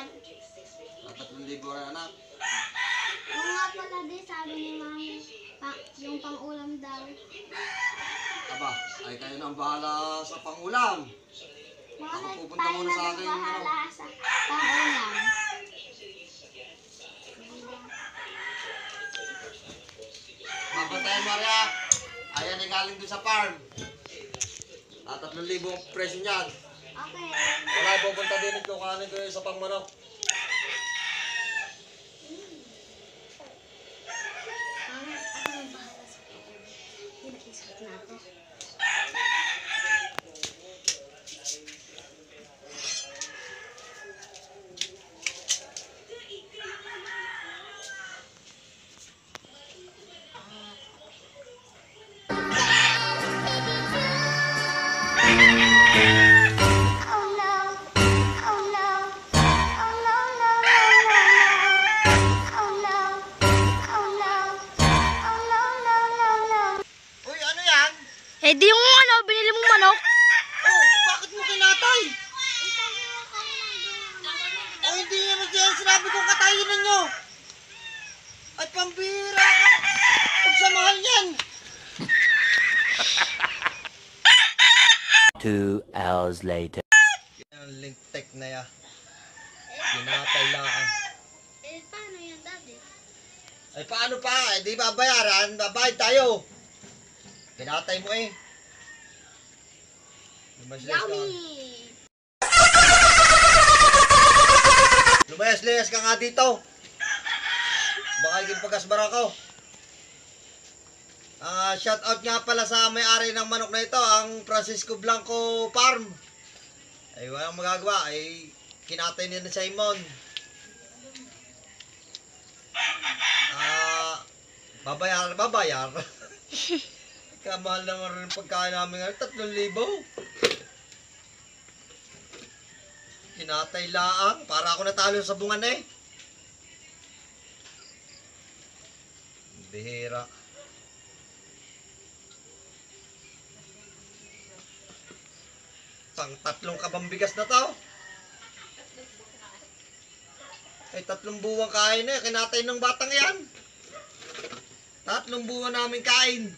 yan. 3,000 rin anak. Oo nga pala di, sabi ni Mami, yung pang-ulam daw. Aba, ay kayo na ang bahala sa pangulam. Ako Bakit pupunta tayo muna na sa akin, nagbahala sa pang-ulam? Mabantayan Maria. Ayan ay galing dun sa farm. 3,000 ang presyo niyan. Okay. Wala, pupunta din ito kanin ko sa pangmanok. Mami, ako nang bahala sa pang-ulam. Pinaisip natin. Uy, ano yan? Eh di yung ano, binili mong manok. Oh, bakit mo kinatay? Oh, hindi naman siya sinabi kong katayin ninyo. At pambira ka. Huwag sa mahal yan. 2 hours later. Yan, lintek na ya. Kinatay lang. Eh paano yan, Daddy? Ay, paano pa? Eh, di babayaran. Babayad tayo. Kinatay mo eh. Lumayas-layas ka nga dito. Baka yung pagkasbara ko. Shout out nga pala sa may-ari ng manok na ito, ang Francisco Blanco Farm. Ay, walang magagawa. Ay, kinatay niya ni Simon. Babayar. Kamahal naman rin pagkain namin ngayon, 3,000. Kinatay laang, para ako natalo sa bungan na eh. Bihira. Pang 3 kabang bigas na to. Ay, 3 buwang kain eh, kinatay ng batang yan. 3 buwan namin kain.